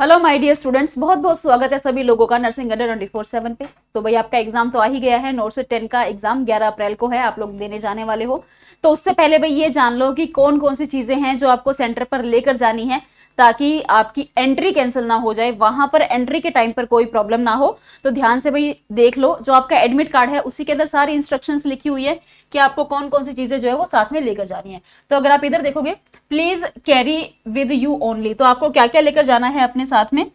Hello my dear students, बहुत बहुत स्वागत है सभी लोगों का नर्सिंग अड्डा 24/7 पे। तो भाई आपका एग्जाम तो आ ही गया है। नोट से 10 का एग्जाम 11 अप्रैल को है, आप लोग देने जाने वाले हो। तो उससे पहले भाई ये जान लो कि कौन कौन सी चीजें हैं जो आपको सेंटर पर लेकर जानी है, ताकि आपकी एंट्री कैंसिल ना हो जाए, वहां पर एंट्री के टाइम पर कोई प्रॉब्लम ना हो। तो ध्यान से भाई देख लो, जो आपका एडमिट कार्ड है उसी के अंदर सारी इंस्ट्रक्शंस लिखी हुई है कि आपको कौन कौन सी चीजें जो है वो साथ में लेकर जानी है। तो अगर आप इधर देखोगे, please carry with you only, तो आपको क्या क्या लेकर जाना है अपने साथ में।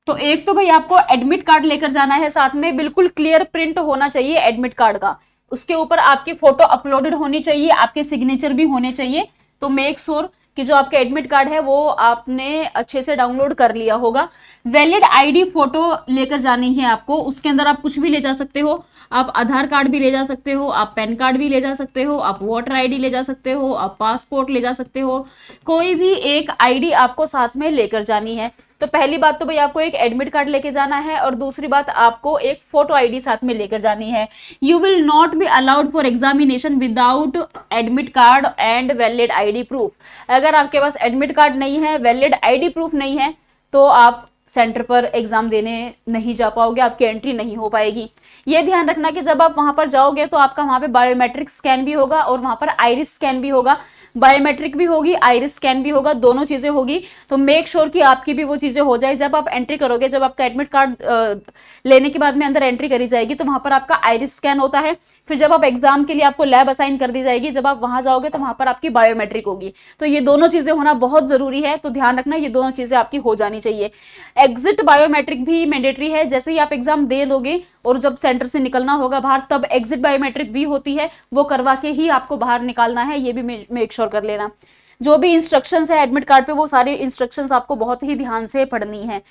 तो एक तो भाई आपको एडमिट कार्ड लेकर जाना है साथ में, बिल्कुल क्लियर प्रिंट होना चाहिए एडमिट कार्ड का। उसके ऊपर आपकी फोटो अपलोडेड होनी चाहिए, आपके सिग्नेचर भी होने चाहिए। तो मेक श्योर कि जो आपका एडमिट कार्ड है वो आपने अच्छे से डाउनलोड कर लिया होगा। वैलिड आईडी फोटो लेकर जानी है आपको, उसके अंदर आप कुछ भी ले जा सकते हो। आप आधार कार्ड भी ले जा सकते हो, आप पैन कार्ड भी ले जा सकते हो, आप वोटर आईडी ले जा सकते हो, आप पासपोर्ट ले जा सकते हो। कोई भी एक आईडी आपको साथ में लेकर जानी है। तो पहली बात तो भाई आपको एक एडमिट कार्ड लेके जाना है, और दूसरी बात आपको एक फोटो आईडी साथ में लेकर जानी है। You will not be allowed for examination without admit card and valid ID proof. अगर आपके पास एडमिट कार्ड नहीं है, वैलिड आईडी प्रूफ नहीं है, तो आप सेंटर पर एग्जाम देने नहीं जा पाओगे, आपकी एंट्री नहीं हो पाएगी। ये ध्यान रखना कि जब आप वहां पर जाओगे तो आपका वहां पे बायोमेट्रिक स्कैन भी होगा और वहां पर आइरिस स्कैन भी होगा। बायोमेट्रिक भी होगी, आइरिस स्कैन भी होगा, दोनों चीजें होगी। तो मेक श्योर कि आपकी भी वो चीजें हो जाए। जब आप एंट्री करोगे, जब आपका एडमिट कार्ड लेने के बाद में अंदर एंट्री करी जाएगी, तो वहां पर आपका आइरिस स्कैन होता है। फिर जब आप एग्जाम के लिए आपको लैब असाइन कर दी जाएगी, जब आप वहां जाओगे तो वहां पर आपकी बायोमेट्रिक होगी। तो ये दोनों चीजें होना बहुत जरूरी है, तो ध्यान रखना ये दोनों चीजें आपकी हो जानी चाहिए। एग्जिट बायोमेट्रिक भी मैंडेटरी है। जैसे ही आप एग्जाम दे दोगे और जब सेंटर से निकलना होगा बाहर, तब एग्जिट बायोमेट्रिक भी होती है, वो करवा के ही आपको बाहर निकालना है। ये भी मेक श्योर कर लेना। जो भी इंस्ट्रक्शंस है एडमिट कार्ड पे, वो सारी इंस्ट्रक्शंस आपको बहुत ही ध्यान से पढ़नी है,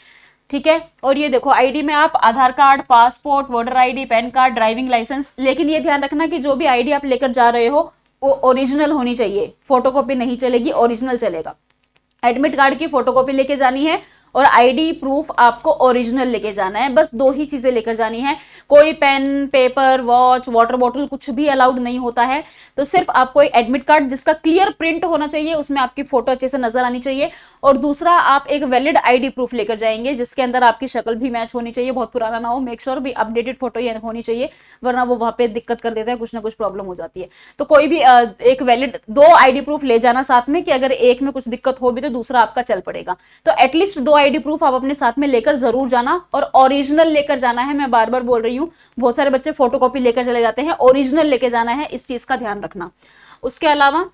ठीक है। और ये देखो, आईडी में आप Aadhaar card, passport, voter ID, PAN card, driving licence, लेकिन ये ध्यान रखना कि जो भी आईडी आप लेकर जा रहे हो वो ओरिजिनल होनी चाहिए, फोटोकॉपी नहीं चलेगी, ओरिजिनल चलेगा। एडमिट कार्ड की फोटोकॉपी लेके जानी है और आईडी प्रूफ आपको ओरिजिनल लेके जाना है। बस दो ही चीजें लेकर जानी है। कोई pen, paper, watch, water bottle कुछ भी अलाउड नहीं होता है। तो सिर्फ आपको एक एडमिट कार्ड जिसका क्लियर प्रिंट होना चाहिए, उसमें आपकी फोटो अच्छे से नजर आनी चाहिए, और दूसरा आप एक वैलिड आईडी प्रूफ लेकर जाएंगे जिसके अंदर आपकी शक्ल भी मैच होनी चाहिए, बहुत पुराना ना हो। मेक श्योर भी अपडेटेड फोटो ये होनी चाहिए, वरना वो वहां पे दिक्कत कर देता है, कुछ ना कुछ प्रॉब्लम हो जाती है। तो कोई भी एक वैलिड दो आईडी प्रूफ ले जाना साथ में, कि अगर एक में कुछ दिक्कत हो भी तो दूसरा आपका चल पड़ेगा। तो एटलीस्ट दो आईडी प्रूफ आप अपने साथ में लेकर जरूर जाना, और ओरिजिनल लेकर जाना है। मैं बार बार बोल रही हूँ, बहुत सारे बच्चे फोटोकॉपी लेकर चले जाते हैं, ओरिजिनल लेके जाना है, इस चीज का ध्यान रखना। उसके अलावा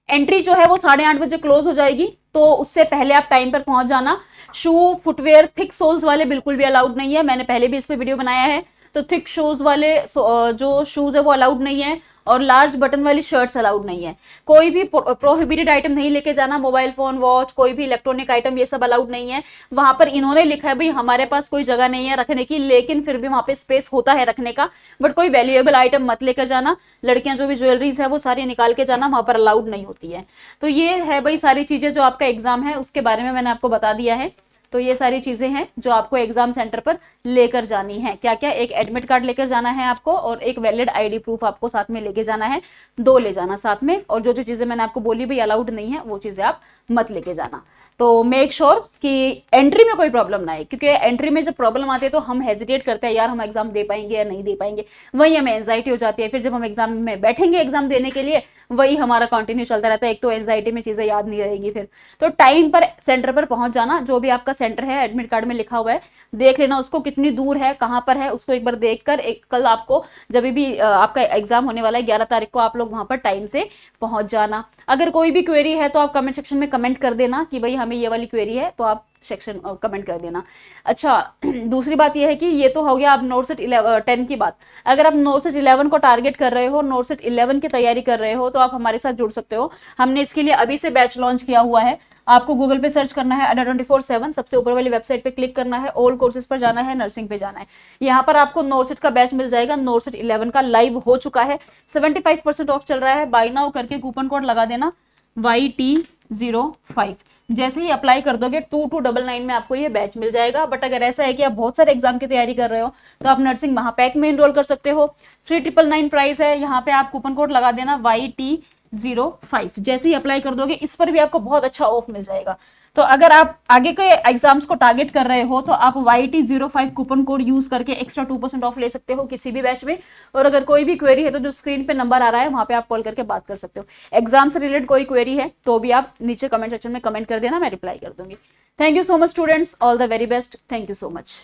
एंट्री जो है वो 8:30 बजे क्लोज हो जाएगी, तो उससे पहले आप टाइम पर पहुंच जाना। शू, फुटवेयर थिक सोल्स वाले बिल्कुल भी अलाउड नहीं है। मैंने पहले भी इस पे वीडियो बनाया है। तो थिक शूज वाले जो शूज है वो अलाउड नहीं है, और लार्ज बटन वाली शर्ट्स अलाउड नहीं है। कोई भी प्रोहिबिटेड आइटम नहीं लेके जाना, मोबाइल फोन, वॉच, कोई भी इलेक्ट्रॉनिक आइटम, ये सब अलाउड नहीं है। वहां पर इन्होंने लिखा है भाई हमारे पास कोई जगह नहीं है रखने की, लेकिन फिर भी वहां पे स्पेस होता है रखने का। बट कोई वैल्यूएबल आइटम मत लेकर जाना। लड़कियां जो भी ज्वेलरीज है वो सारी निकाल के जाना, वहां पर अलाउड नहीं होती है। तो ये है भाई सारी चीजें जो आपका एग्जाम है उसके बारे में मैंने आपको बता दिया है। तो ये सारी चीजें हैं जो आपको एग्जाम सेंटर पर लेकर जानी है। क्या क्या? एक एडमिट कार्ड लेकर जाना है आपको, और एक वैलिड आईडी प्रूफ आपको साथ में लेके जाना है। दो ले जाना साथ में, और जो जो चीजें मैंने आपको बोली भाई अलाउड नहीं है, वो चीजें आप मत लेके जाना। तो मेक श्योर कि एंट्री में कोई प्रॉब्लम ना आए, क्योंकि एंट्री में जब प्रॉब्लम आती है तो हम हेजिटेट करते हैं, यार हम एग्जाम दे पाएंगे या नहीं दे पाएंगे, वही हमें एंजाइटी हो जाती है। फिर जब हम एग्जाम में बैठेंगे एग्जाम देने के लिए, वही हमारा कंटिन्यू चलता रहता है। एक तो एंजाइटी में चीजें याद नहीं रहेगी फिर। तो टाइम पर सेंटर पर पहुंच जाना। जो भी आपका सेंटर है एडमिट कार्ड में लिखा हुआ है, देख लेना उसको, कितनी दूर है, कहां पर है, उसको एक बार देखकर कल आपको जब भी आपका एग्जाम होने वाला है 11 तारीख को, आप लोग वहां पर टाइम से पहुंच जाना। अगर कोई भी क्वेरी है तो आप कमेंट सेक्शन में कमेंट कर देना कि भाई हमें ये वाली क्वेरी है, तो आप सेक्शन कमेंट कर देना। अच्छा, दूसरी बात यह है कि ये तो हो गया आप नोट सेट 10 की बात। अगर आप नोट सेट 11 को टारगेट कर रहे हो, नोट सेट 11 की तैयारी कर रहे हो, तो आप हमारे साथ जुड़ सकते हो। हमने इसके लिए अभी से बैच लॉन्च किया हुआ है। आपको गूगल पे सर्च करना है अड्डा 24/7, सबसे ऊपर वाली वेबसाइट पे क्लिक करना है, ऑल कोर्सेज पर जाना है, नर्सिंग पे जाना है। यहाँ पर आपको नोट सेट का बैच मिल जाएगा। नोट सेट 11 का लाइव हो चुका है, 75% ऑफ चल रहा है। बाय नाउ करके कूपन कोड लगा देना YT05। जैसे ही अप्लाई कर दोगे 2299 में आपको ये बैच मिल जाएगा। बट अगर ऐसा है कि आप बहुत सारे एग्जाम की तैयारी कर रहे हो, तो आप नर्सिंग महापैक में इनरोल कर सकते हो। 3999 प्राइस है। यहाँ पे आप कूपन कोड लगा देना YT YT05 जैसे ही अप्लाई कर दोगे इस पर भी आपको बहुत अच्छा ऑफ मिल जाएगा। तो अगर आप आगे के एग्जाम्स को टारगेट कर रहे हो तो आप YT05 कूपन कोड यूज करके एक्स्ट्रा 2% ऑफ ले सकते हो किसी भी बैच में। और अगर कोई भी क्वेरी है तो जो स्क्रीन पे नंबर आ रहा है वहां पे आप कॉल करके बात कर सकते हो। एग्जाम से रिलेटेड कोई क्वेरी है तो भी आप नीचे कमेंट सेक्शन में कमेंट कर देना, मैं रिप्लाई कर दूंगी। Thank you so much students, all the very best, thank you so much.